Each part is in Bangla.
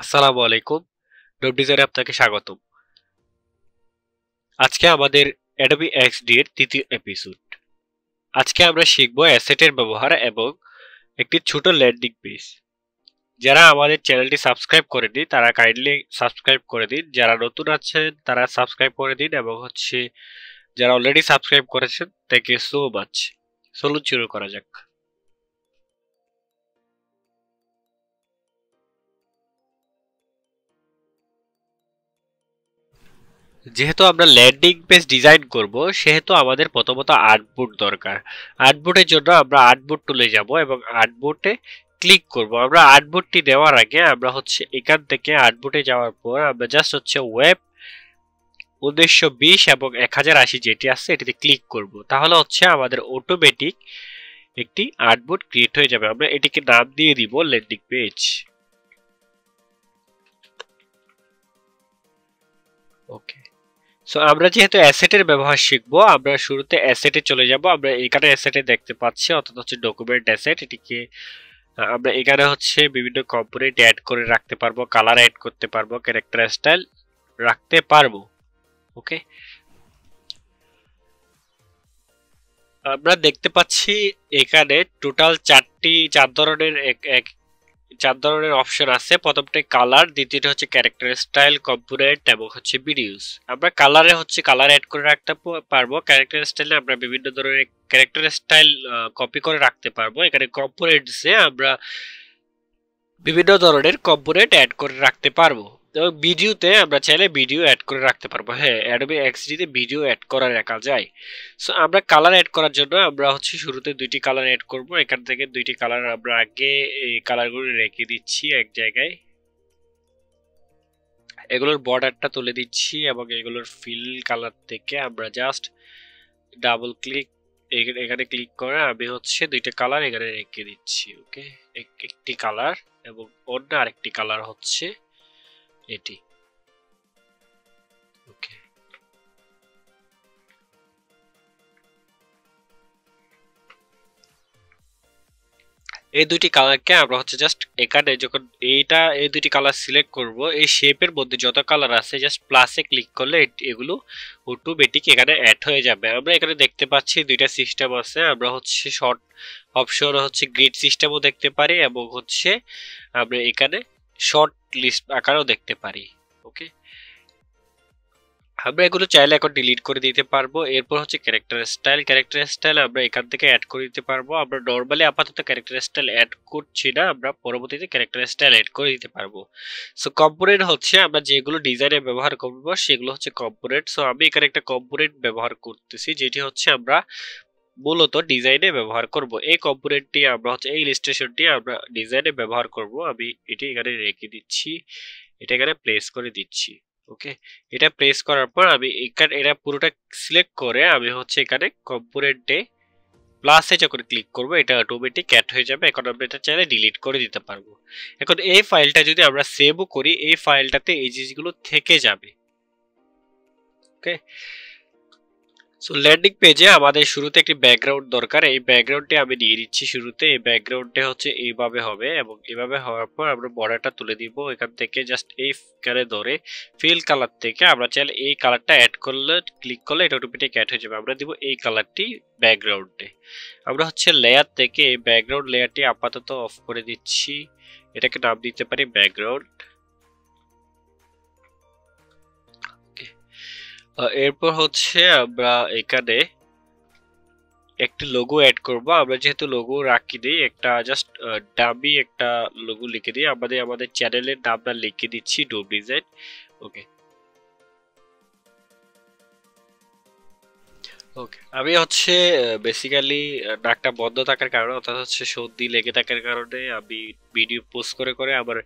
আসসালামু আলাইকুম। ওয়েব ডিজাইনে আপনাকে স্বাগতম। আজকে আমাদের Adobe XD এর তৃতীয় এপিসোড। আজকে আমরা শিখব অ্যাসেটের ব্যবহার এবং একটি ছোট ল্যান্ডিং পেজ। যারা আমাদের চ্যানেলটি সাবস্ক্রাইব করেনি তারা কাইন্ডলি সাবস্ক্রাইব করে দিন। যারা নতুন আছেন তারা সাবস্ক্রাইব করে দিন এবং যারা অলরেডি সাবস্ক্রাইব করেছেন থ্যাংক ইউ সো মাচ। চলুন শুরু করা যাক। যেহেতু আমরা ল্যান্ডিং পেজ ডিজাইন করব সেহেতু আমাদের প্রথমত আর্টবোর্ড দরকার। আর্টবোর্ডের জন্য আমরা আর্টবোর্ড টুলে যাব এবং আর্টবোর্ডে ক্লিক করব। আমরা আর্টবোর্ডটি দেওয়ার আগে আমরা এখান থেকে আর্টবোর্ডে যাওয়ার পর আমরা জাস্ট ওয়েব 1920 এবং 1080 যেটি আছে এটিতে ক্লিক করব। তাহলে আমাদের অটোমেটিক একটি আর্টবোর্ড ক্রিয়েট হয়ে যাবে। আমরা এটিকে নাম দিয়ে দিব ল্যান্ডিং পেজ। ওকে, সো আমরা যেহেতু অ্যাসেটের ব্যবহার শিখবো আমরা শুরুতে অ্যাসেটে চলে যাব। আমরা এখানে অ্যাসেটে দেখতে পাচ্ছি অর্থাৎ ডকুমেন্ট অ্যাসেট। এটিকে আমরা এখানে বিভিন্ন কম্পোনেন্ট অ্যাড করে রাখতে পারবো, কালার অ্যাড করতে পারবো, ক্যারেক্টার স্টাইল রাখতে পারবো। ওকে, আমরা দেখতে পাচ্ছি এখানে টোটাল চার ধরনের অপশন আছে। প্রথমটা কালার, দ্বিতীয়টা ক্যারেক্টার স্টাইল, কম্পোনেন্ট এবং ভিডিওস। আমরা কালারে কালার অ্যাড করে রাখতে পারবো। ক্যারেক্টার স্টাইলে আমরা বিভিন্ন ধরনের ক্যারেক্টার স্টাইল কপি করে রাখতে পারবো। এখানে কম্পোনেন্টসে আমরা বিভিন্ন ধরনের কম্পোনেন্ট অ্যাড করে রাখতে পারবো। এবং ভিডিওতে আমরা চাইলে ভিডিও অ্যাড করে রাখতে পারবো। হ্যাঁ, অ্যাডোবি এক্সডি তে ভিডিও অ্যাড করে রাখা যায়। সো আমরা কালার অ্যাড করার জন্য আমরা শুরুতে দুইটি কালার অ্যাড করব। এখান থেকে দুইটি কালার আমরা আগে এই কালারগুলো রেখে দিচ্ছি এক জায়গায়। এগুলোর বর্ডারটা তুলে দিচ্ছি এবং এগুলোর ফিল কালার থেকে আমরা জাস্ট ডাবল ক্লিক এখানে ক্লিক করে আমি দুইটা কালার এখানে রেখে দিচ্ছি। ওকে, একটি কালার এবং অন্য আরেকটি কালার এটি। ওকে, এই দুইটি কালারকে আমরা জাস্ট এখানে যখন এই দুইটি কালার সিলেক্ট করব, এই শেপের মধ্যে যত কালার আছে জাস্ট প্লাসে ক্লিক করলে এগুলো অটোমেটিক এখানে অ্যাড হয়ে যাবে। আমরা এখানে দেখতে পাচ্ছি দুইটা সিস্টেম আছে। আমরা শর্ট অপশন গ্রিড সিস্টেমও দেখতে পারি এবং আমরা এখানে শর্ট লিস্ট আকারেও দেখতে পারি। ওকে, আমরা এগুলো চাইলে এখন ডিলিট করে দিতে পারবো। এরপর ক্যারেক্টার স্টাইল আমরা এখান থেকে অ্যাড করে দিতে পারবো। আমরা নরমালি আপাতত ক্যারেক্টার স্টাইল অ্যাড করছি না, আমরা পরবর্তীতে ক্যারেক্টার স্টাইল অ্যাড করে দিতে পারবো। সো কম্পোনেন্ট আমরা যেগুলো ডিজাইনে ব্যবহার করব সেগুলো কম্পোনেন্ট। সো আমি এখানে একটা কম্পোনেন্ট ব্যবহার করতেছি যেটি আমরা মূলত ডিজাইনে ব্যবহার করব। এই কম্পোনেন্টটি আমরা এই ইলাস্ট্রেশনটি আমরা ডিজাইনে ব্যবহার করব। আমি এটি এখানে রেখে দিচ্ছি, এটা এখানে প্লেস করে দিচ্ছি। ওকে, এটা প্রেস করার পর আমি এখানে এটা পুরোটা সিলেক্ট করে আমি এখানে কম্পোনেন্টে প্লাসে যখন ক্লিক করব এটা অটোমেটিক অ্যাড হয়ে যাবে। এখন আমরা এটা চাইলে ডিলিট করে দিতে পারবো। এখন এই ফাইলটা যদি আমরা সেভও করি এই ফাইলটাতে এই জিনিসগুলো থেকে যাবে। ওকে, সো ল্যান্ডিং পেজে আমাদের শুরুতে একটি ব্যাকগ্রাউন্ড দরকার। এই ব্যাকগ্রাউন্ডটি আমি নিয়ে নিচ্ছি শুরুতে। এই ব্যাকগ্রাউন্ডটা এইভাবে হবে এবং এইভাবে হওয়ার পর আমরা বর্ডারটা তুলে দিব। এখান থেকে জাস্ট এইখানে ধরে ফিল কালার থেকে আমরা চাইলে এই কালারটা অ্যাড করলে ক্লিক করলে এটা অটোমেটিক অ্যাড হয়ে যাবে। আমরা দিব এই কালারটি ব্যাকগ্রাউন্ডে। আমরা লেয়ার থেকে এই ব্যাকগ্রাউন্ড লেয়ারটি আপাতত অফ করে দিচ্ছি। এটাকে নাম দিতে পারি ব্যাকগ্রাউন্ড। এরপর আমরা এখানে একটি লোগো অ্যাড করব। আমরা যেহেতু লোগো রাখি দিই, একটা জাস্ট ডামি একটা লোগো লিখে দিই। আমাদের চ্যানেলের নামটা লিখে দিচ্ছি ডোব ডিজাইন। ওকে, ওকে, আমি বেসিক্যালি নাকটা বন্ধ থাকার কারণে অর্থাৎ সর্দি লেগে থাকার কারণে আমি ভিডিও পোস্ট করে করে আমার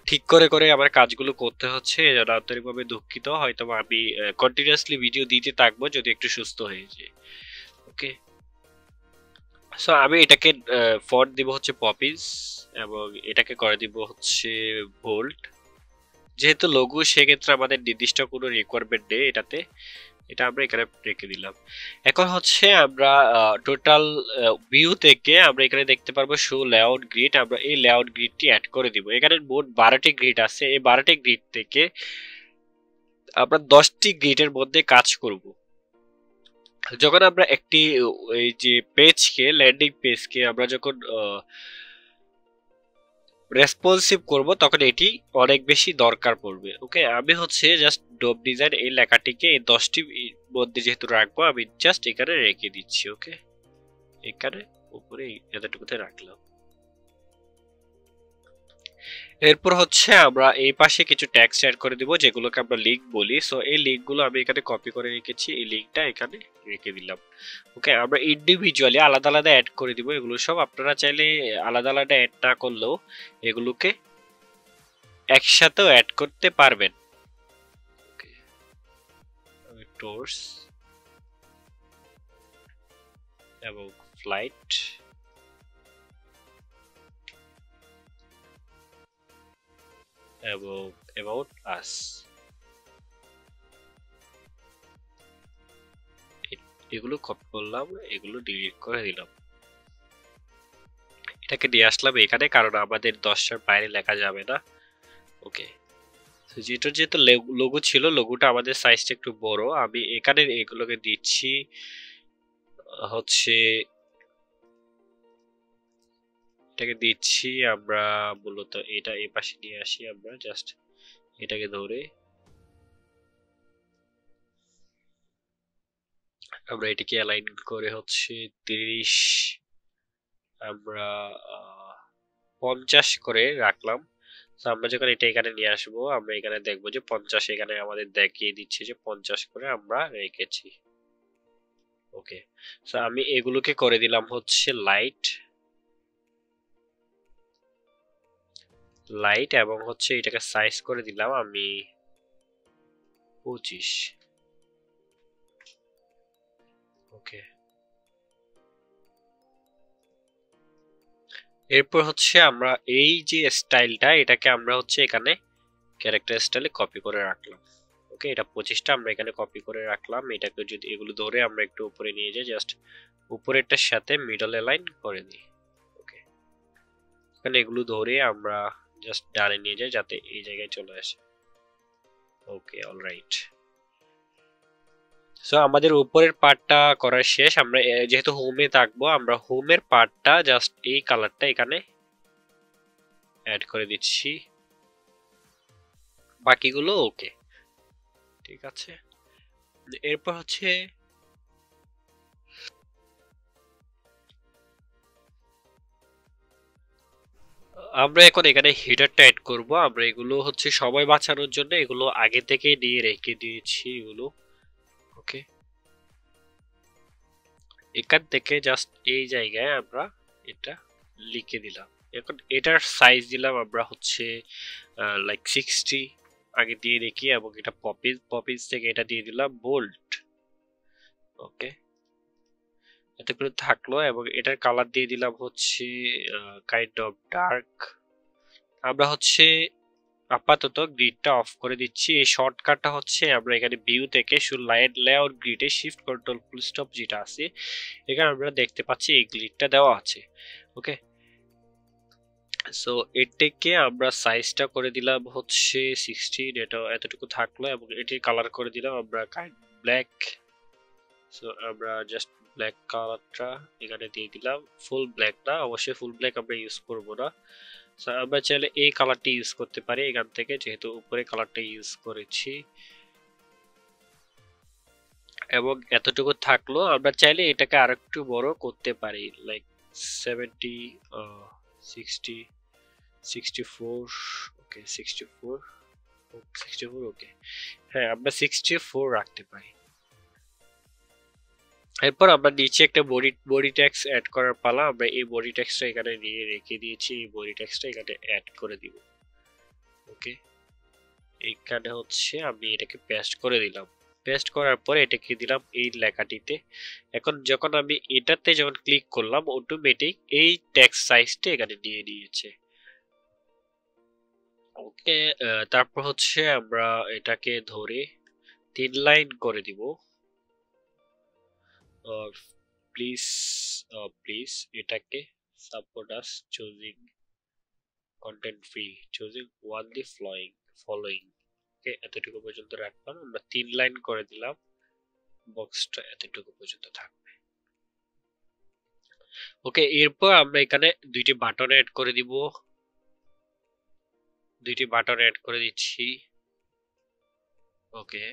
ঠিক করে করে আমার কাজগুলো করতে হচ্ছে। এজন্য আন্তরিকভাবে দুঃখিত। হয়তো আমি কন্টিনিউয়াসলি ভিডিও দিতে থাকবো যদি একটু সুস্থ হয়ে যায়। ওকে, সো আমি এটাকে ফন্ট দিব পপিস এবং এটাকে করে দিব বোল্ড। যেহেতু লোগো সেক্ষেত্রে আমাদের নির্দিষ্ট কোনো রিকোয়ারমেন্ট নেই এটাতে। এটা আমরা এখানে রেখে দিলাম। এখন হচ্ছে আমরা টোটাল ভিউ থেকে আমরা এখানে দেখতে পারবো শো লেআউট গ্রিড। আমরা এই লেআউট গ্রিডটি অ্যাড করে দিব। এখানে মোট 12টি গ্রিড আছে। এই 12টি গ্রিড থেকে আমরা 10টি গ্রিডের মধ্যে কাজ করব। যখন আমরা একটি এই যে পেজকে, ল্যান্ডিং পেজকে আমরা যখন রেসপন্সিভ করব তখন এটি অনেক বেশি দরকার পড়বে। ওকে, আমি হচ্ছে জাস্ট ডোপ ডিজাইন এই লেখাটিকে এই 10টি মধ্যে যেহেতু রাখবো, আমি জাস্ট এখানে রেখে দিচ্ছি। ওকে, এখানে উপরে এতটুকুতে রাখলাম। এরপর হচ্ছে আমরা এই পাশে কিছু ট্যাক্স অ্যাড করে দিব যেগুলোকে আমরা লিঙ্ক বলি। সো এই লিঙ্কগুলো আমি এখানে কপি করে রেখেছি, এই লিঙ্কটা এখানে রেখে দিলাম। ওকে, আমরা ইন্ডিভিজুয়ালি আলাদা আলাদা অ্যাড করে দিব এগুলো সব। আপনারা চাইলে আলাদা আলাদা অ্যাড না করলেও এগুলোকে একসাথেও অ্যাড করতে পারবেন। ওকে, টুরস এবং ফ্লাইট এবং অ্যাবাউট আস, এগুলো কপি করলাম, এগুলো ডিলিট করে দিলাম। এটাকে নিয়ে আসলাম এখানে, কারণ আমাদের 10টার বাইরে লেখা যাবে না। ওকে, যেহেতু লোগো ছিল, লোগোটা আমাদের সাইজটা একটু বড়, আমি এখানে এগুলোকে দিচ্ছি হচ্ছে, এটাকে দিচ্ছি আমরা মূলত এটা এই পাশে নিয়ে আসি। আমরা জাস্ট এটাকে ধরে আমরা এটাকে অ্যালাইন করে হচ্ছে 30 আমরা 50 করে রাখলাম। তো আমরা যখন এটা এখানে নিয়ে আসবো, আমরা এখানে দেখবো যে 50 এখানে আমাদের দেখিয়ে দিচ্ছে যে 50 করে আমরা রেখেছি। ওকে, সো আমি এগুলোকে করে দিলাম হচ্ছে লাইট এবং হচ্ছে এটাকে সাইজ করে দিলাম আমি 25। ওকে, এরপর হচ্ছে আমরা এই যে স্টাইলটা, এটাকে আমরা হচ্ছে এখানে ক্যারেক্টার স্টাইলে কপি করে রাখলাম। ওকে, এটা 25টা আমরা এখানে কপি করে রাখলাম। এটাকে যদি এগুলো ধরে আমরা একটু উপরে নিয়ে যাই, জাস্ট উপরেরটার সাথে মিডল অ্যালাইন করে দিই। ওকে, এখানে এগুলো ধরে আমরা জাস্ট ডানে নিয়ে যাই যাতে এই জায়গায় চলে আসে। ওকে, অলরাইট। সো আমাদের উপরের পার্টটা করা শেষ। আমরা যেহেতু হোমে থাকবো, আমরা হোমের পার্টটা জাস্ট এই কালারটা এখানে অ্যাড করে দিচ্ছি, বাকিগুলো ওকে, ঠিক আছে। এরপর হচ্ছে আমরা এখন এখানে হেডারটা অ্যাড করব। আমরা এগুলো হচ্ছে সময় বাঁচানোর জন্য এগুলো আগে থেকে নিয়ে রেখে দিয়েছি এগুলো। ওকে, এখান থেকে জাস্ট এই জায়গায় আমরা এটা লিখে দিলাম। এখন এটার সাইজ দিলাম আমরা হচ্ছে লাইক 60 আগে দিয়ে রেখি, এবং এটা পপিজ থেকে এটা দিয়ে দিলাম বোল্ড। ওকে, এতগুলো থাকলো, এবং এটার কালার দিয়ে দিলাম হচ্ছে কাইন্ড অফ ডার্ক। আমরা হচ্ছে আপাতত গ্রিডটা অফ করে দিচ্ছি। এই শর্টকাটটা হচ্ছে আমরা এখানে ভিউ থেকে শুধু লেআউট গ্রিডে শিফট কন্ট্রোল ফুল স্টপ যেটা আছে, এখানে আমরা দেখতে পাচ্ছি এই গ্রিডটা দেওয়া আছে। ওকে, সো এটাকে আমরা সাইজটা করে দিলাম হচ্ছে 16, এটা এতটুকু থাকলো, এবং এটির কালার করে দিলাম আমরা ব্ল্যাক। সো আমরা জাস্ট ব্ল্যাক কালারটা এখানে দিয়ে দিলাম, ফুল ব্ল্যাক না, অবশ্যই ফুল ব্ল্যাক আমরা ইউজ করব না। সো আমরা চাইলে এই কালারটি ইউজ করতে পারি এখান থেকে, যেহেতু উপরে কালারটা ইউজ করেছি। এবং এতটুকু থাকলো, আমরা চাইলে এটাকে আরেকটু বড় করতে পারি, লাইক 70 60 64। ওকে, 64 ওকে, হ্যাঁ আমরা 64 রাখতে পারি। এরপর আমরা নিচে একটা বডি ট্যাক্স অ্যাড করার পালা। আমরা এই বডি ট্যাক্সটা এখানে নিয়ে রেখে দিয়েছি, এই বডি ট্যাক্সটা এখানে অ্যাড করে দিব। ওকে, এইখানে হচ্ছে আমি এটাকে পেস্ট করে দিলাম। পেস্ট করার পরে এটাকে দিলাম এই লেখাটিতে। এখন যখন আমি এটাতে যখন ক্লিক করলাম, অটোমেটিক এই টেক্সট সাইজটা এখানে নিয়ে নিয়েছে। ওকে, তারপর হচ্ছে আমরা এটাকে ধরে 3 লাইন করে দিব। প্লিজ প্লিজ এটাকে support us choosing content free choosing one the following. Okay, এতটুকু পর্যন্ত রাখলাম। আমরা 3 লাইন করে দিলাম, বক্সটা এতটুকু পর্যন্ত থাকবে। ওকে, এরপর আমরা এখানে দুইটি বাটন অ্যাড করে দিব, দুইটি বাটন অ্যাড করে দিচ্ছি। ওকে,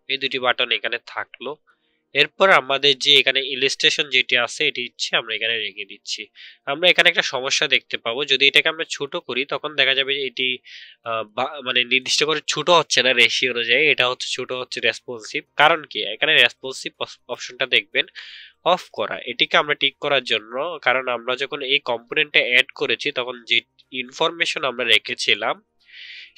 এই দুটি বাটন এখানে থাকলো। এরপর আমাদের যে এখানে ইলাস্ট্রেশন যেটি আছে এটি ইচ্ছে আমরা এখানে রেখে দিচ্ছি। আমরা এখানে একটা সমস্যা দেখতে পাবো, যদি এটাকে আমরা ছোট করি তখন দেখা যাবে যে এটি মানে নির্দিষ্ট করে ছোট হচ্ছে না রেশিও অনুযায়ী, এটা হচ্ছে ছোট হচ্ছে রেসপন্সিভ। কারণ কি, এখানে রেসপন্সিভ অপশনটা দেখবেন অফ করা, এটিকে আমরা ঠিক করার জন্য। কারণ আমরা যখন এই কম্পোনেন্টে অ্যাড করেছি তখন যে ইনফরমেশন আমরা রেখেছিলাম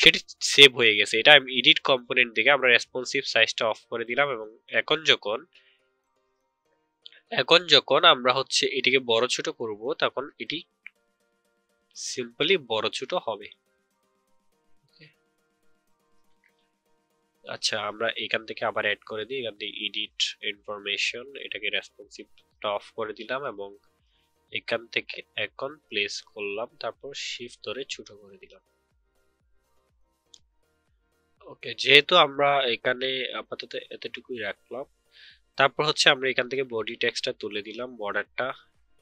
সেটি সেভ হয়ে গেছে। এটা আমি এডিট কম্পোনেন্ট থেকে আমরা রেসপন্সিভ সাইজটা অফ করে দিলাম এবং এখন যখন আমরা হচ্ছে এটিকে বড় ছোট করব তখন এটি সিম্পলি বড় ছোট হবে। আচ্ছা, আমরা এখান থেকে আবার অ্যাড করে দিই, এখান থেকে এডিট ইনফরমেশন, এটাকে রেসপন্সিভটা অফ করে দিলাম এবং এখান থেকে এখন প্লেস করলাম, তারপর শিফট ধরে ছোট করে দিলাম। ওকে, যেহেতু আমরা এখানে আপাতত এতটুকুই রাখলাম, তারপর হচ্ছে আমরা এখান থেকে বডি টেক্সটটা তুলে দিলাম, বর্ডারটা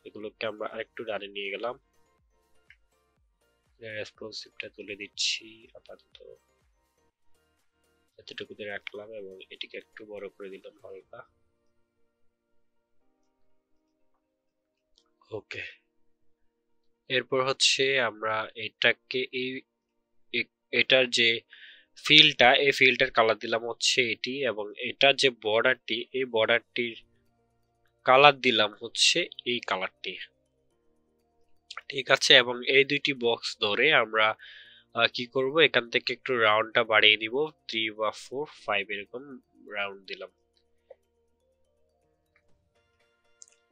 এগুলোকে আমরা আরেকটু ডানে নিয়ে গেলাম, রেসপন্সিভটা তুলে দিচ্ছি, আপাতত এতটুকুতে রাখলাম এবং এটিকে একটু বড় করে দিলাম হালকা। ওকে, এরপর হচ্ছে আমরা এটাকে এটার যে ফিলটা, এই ফিলটার কালার দিলাম হচ্ছে এটি, এবং এটার যে বর্ডারটি, এই বর্ডারটির কালার দিলাম হচ্ছে এই কালারটি। ঠিক আছে, এবং এই দুইটি বক্স ধরে আমরা কি করব, এখান থেকে একটু রাউন্ডটা বাড়িয়ে দিব, 3 বা 4 5 এরকম রাউন্ড দিলাম।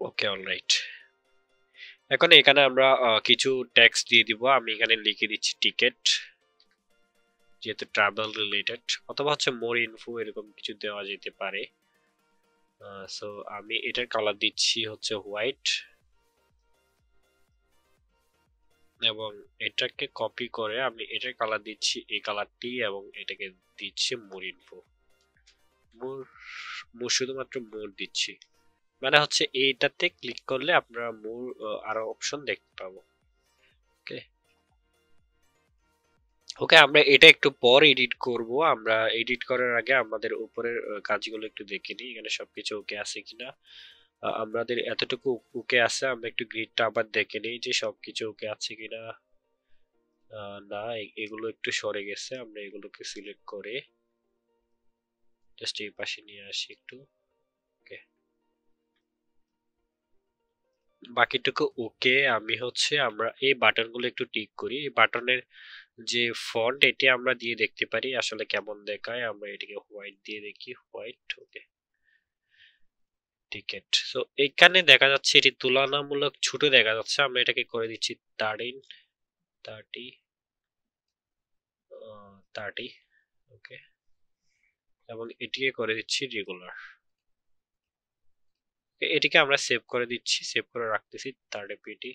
ওকে, অলরাইট। এখন এখানে আমরা কিছু টেক্সট দিয়ে দিব। আমি এখানে লিখে দিচ্ছি টিকেট, যেহেতু ট্রাভেল রিলেটেড, অথবা হচ্ছে মোর ইনফো এরকম কিছু দেওয়া যেতে পারে। সো আমি এটার কালার দিচ্ছি হচ্ছে হোয়াইট, এবং এটাকে কপি করে আমি এটার কালার দিচ্ছি এই কালারটি, এবং এটাকে দিচ্ছি মোর ইনফো। মোর শুধুমাত্র মোর দিচ্ছি, মানে হচ্ছে এইটাতে ক্লিক করলে আপনারা মোর আরো অপশন দেখতে পাবো। ওকে ওকে, আমরা এটা একটু পর এডিট করব। আমরা এডিট করার আগে আমাদের উপরের কাজগুলো একটু দেখে নিই, এখানে সবকিছু ওকে আছে কিনা। আমাদের এতটুকু ওকে আছে, আমরা একটু গ্রিডটা আবার দেখে নিই যে সবকিছু ওকে আছে কিনা। না, এগুলো একটু সরে গেছে, আমরা এগুলোকে সিলেক্ট করে জাস্ট এই পাশে নিয়ে আসি একটু। ওকে, বাকিটুকু ওকে। আমি হচ্ছে আমরা এই বাটনগুলো একটু টিক করি। এই বাটনের যে ফন্ট এটি আমরা দিয়ে দেখতে পারি আসলে কেমন দেখায়। আমরা এটিকে হোয়াইট দিয়ে দেখি, হোয়াইট। ওকে, টিকেট। সো এখানে দেখা যাচ্ছে এটি তুলনামূলক ছোট দেখা যাচ্ছে, আমরা এটাকে করে দিচ্ছি 13 30 30। ওকে, এবং এটিকে করে দিচ্ছি রেগুলার। এটিকে আমরা সেভ করে দিচ্ছি, সেভ করে রাখতেছি থার্ড এপিটি।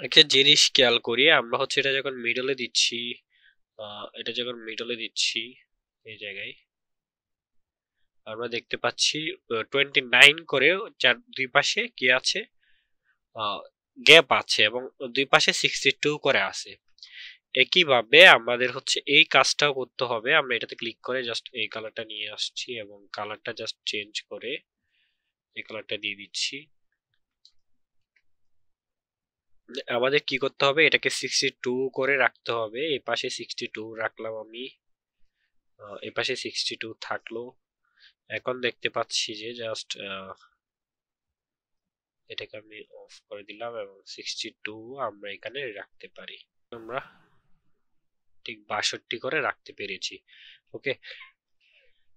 একটা জিনিস খেয়াল করি, আমরা হচ্ছে এটা যখন মিডলে দিচ্ছি, এই জায়গায় আমরা দেখতে পাচ্ছি 29 করে দুই পাশে কি আছে, গ্যাপ আছে, এবং দুই পাশে 62 করে আছে। একইভাবে আমাদের হচ্ছে এই কাজটাও করতে হবে। আমরা এটাতে ক্লিক করে জাস্ট এই কালারটা নিয়ে আসছি এবং কালারটা জাস্ট চেঞ্জ করে এই কালারটা দিয়ে দিচ্ছি। আমাদের কি করতে হবে, এটাকে 62 করে রাখতে হবে। এই পাশে 62 রাখলাম আমি, এই পাশে 62 থাকলো। এখন দেখতে পাচ্ছি যে জাস্ট এটাকে আমি অফ করে দিলাম এবং 62 আমরা এখানে রাখতে পারি। আমরা ঠিক 62 করে রাখতে পেরেছি। ওকে,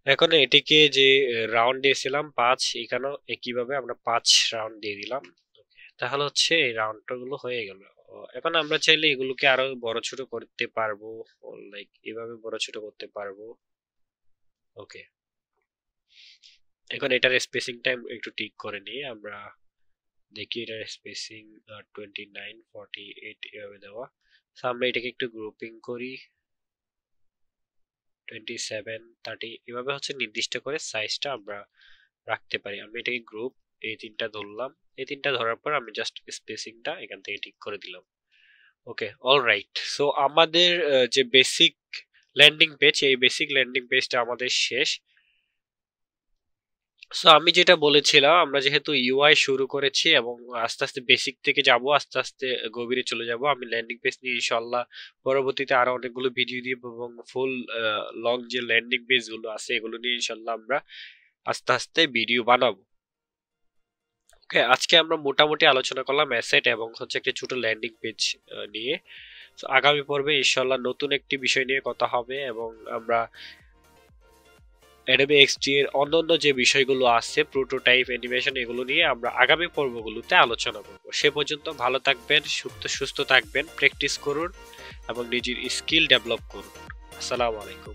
এখন এটিকে যে রাউন্ড দিয়েছিলাম 5, এখানেও একইভাবে আমরা 5 রাউন্ড দিয়ে দিলাম। তাহলে হচ্ছে এই রাউন্ডটা গুলো হয়ে গেল। এখন আমরা চাইলে এগুলোকে আরো বড় ছোট করতে পারবো, লাইক এভাবে বড় ছোট করতে পারবো। ওকে, এখন এটার স্পেসিং টাইম একটু ঠিক করে নিই আমরা, দেখি এটার স্পেসিং 29 48 এভাবে দেওয়া। সো আমরা এটাকে একটু গ্রুপিং করি 27 30 এভাবে হচ্ছে নির্দিষ্ট করে সাইজটা আমরা রাখতে পারি। আমি এটাকে গ্রুপ এই তিনটা ধরলাম, এই তিনটা ধরার পর আমি জাস্ট স্পেসিংটা এখান থেকে ঠিক করে দিলাম। ওকে, অলরাইট। সো আমাদের যে বেসিক ল্যান্ডিং পেজ, এই বেসিক ল্যান্ডিং পেজটা আমাদের শেষ। সো আমি যেটা বলেছিলাম, আমরা যেহেতু ইউআই শুরু করেছি এবং আস্তে আস্তে বেসিক থেকে যাব, আস্তে আস্তে গভীরে চলে যাব। আমি ল্যান্ডিং পেজ নিয়ে ইনশাআল্লাহ পরবর্তীতে আরো অনেকগুলো ভিডিও দিব এবং ফুল লং যে ল্যান্ডিং পেজ গুলো আছে এগুলো নিয়ে ইনশাআল্লাহ আমরা আস্তে আস্তে ভিডিও বানাবো। ওকে, আজকে আমরা মোটামুটি আলোচনা করলাম অ্যাসেট এবং হচ্ছে একটা ছোট ল্যান্ডিং পেজ নিয়ে। তো আগামী পর্বে ইনশাআল্লাহ নতুন একটি বিষয় নিয়ে কথা হবে এবং আমরা Adobe XD এর অন্যান্য যে বিষয়গুলো আছে প্রোটোটাইপ অ্যানিমেশন এগুলো নিয়ে আমরা আগামী পর্বগুলোতে আলোচনা করব। সে পর্যন্ত ভালো থাকবেন, সুস্থ থাকবেন, প্র্যাকটিস করুন এবং নিজের স্কিল ডেভেলপ করুন। আসসালামু আলাইকুম।